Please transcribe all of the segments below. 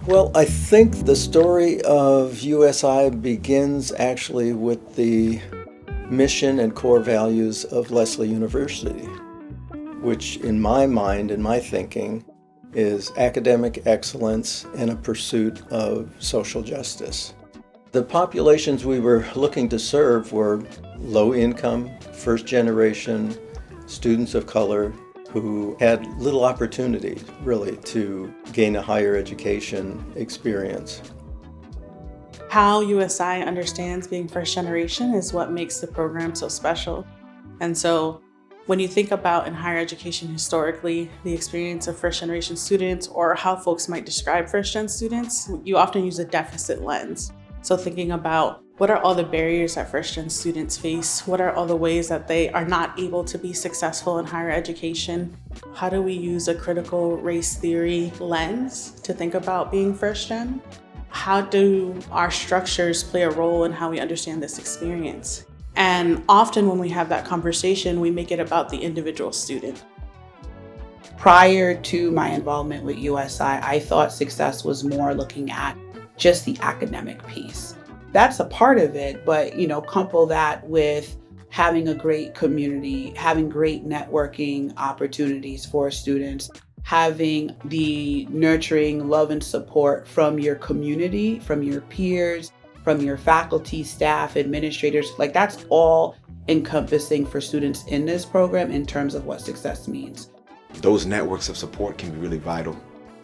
Well, I think the story of USI begins actually with the mission and core values of Lesley University, which in my mind, in my thinking, is academic excellence and a pursuit of social justice. The populations we were looking to serve were low income, first generation students of color who had little opportunity really to gain a higher education experience. How USI understands being first generation is what makes the program so special. And so when you think about in higher education historically, the experience of first generation students or how folks might describe first gen students, you often use a deficit lens. So thinking about what are all the barriers that first gen students face? What are all the ways that they are not able to be successful in higher education? How do we use a critical race theory lens to think about being first gen? How do our structures play a role in how we understand this experience? And often when we have that conversation, we make it about the individual student. Prior to my involvement with USI, I thought success was more looking at just the academic piece. That's a part of it, but couple that with having a great community, having great networking opportunities for students, having the nurturing love and support from your community, from your peers, from your faculty, staff, administrators, like that's all encompassing for students in this program in terms of what success means. Those networks of support can be really vital,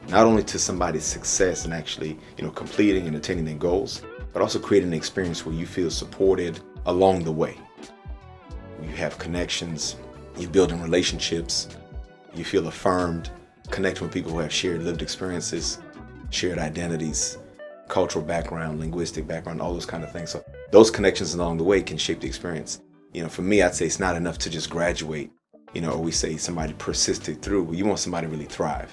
not only to somebody's success and actually, completing and attaining their goals, but also creating an experience where you feel supported along the way. You have connections, you're building relationships, you feel affirmed, connecting with people who have shared lived experiences, shared identities, cultural background, linguistic background, all those kind of things. So those connections along the way can shape the experience. For me, I'd say it's not enough to just graduate, or we say somebody persisted through. You want somebody to really thrive.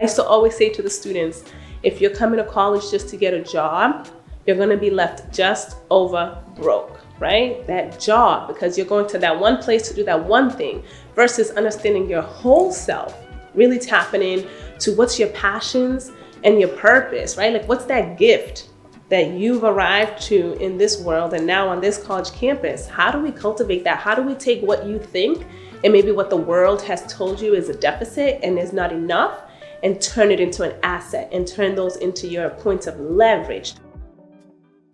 I used to always say to the students, if you're coming to college just to get a job, you're going to be left just over broke, right? That job, because you're going to that one place to do that one thing versus understanding your whole self, really tapping in to what's your passions and your purpose, right? Like what's that gift that you've arrived to in this world and now on this college campus? How do we cultivate that? How do we take what you think and maybe what the world has told you is a deficit and is not enough and turn it into an asset and turn those into your points of leverage?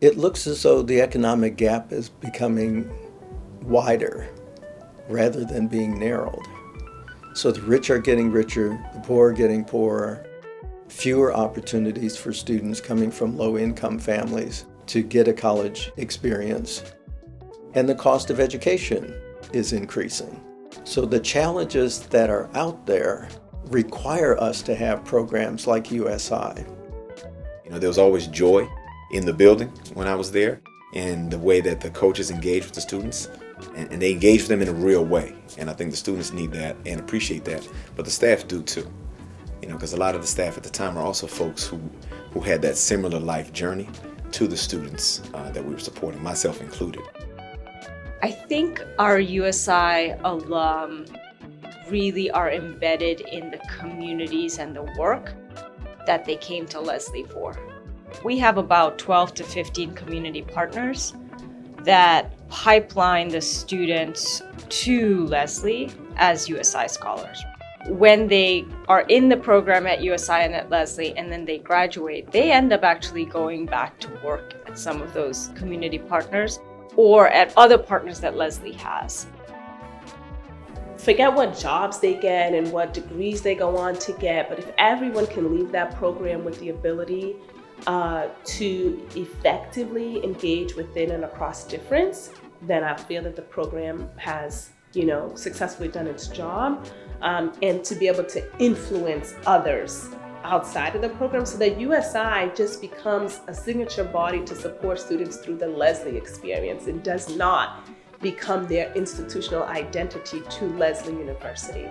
It looks as though the economic gap is becoming wider rather than being narrowed. So the rich are getting richer, the poor are getting poorer, fewer opportunities for students coming from low-income families to get a college experience, and the cost of education is increasing. So the challenges that are out there require us to have programs like USI. There was always joy in the building when I was there, and the way that the coaches engage with the students, and they engage with them in a real way. And I think the students need that and appreciate that, but the staff do too. Because a lot of the staff at the time are also folks who had that similar life journey to the students that we were supporting, myself included. I think our USI alum really are embedded in the communities and the work that they came to Lesley for. We have about 12 to 15 community partners that pipeline the students to Lesley as USI scholars. When they are in the program at USI and at Lesley and then they graduate, they end up actually going back to work at some of those community partners or at other partners that Lesley has. Forget what jobs they get and what degrees they go on to get, but if everyone can leave that program with the ability to effectively engage within and across difference, then I feel that the program has, successfully done its job, and to be able to influence others outside of the program so that USI just becomes a signature body to support students through the Lesley experience. It does not become their institutional identity to Lesley University.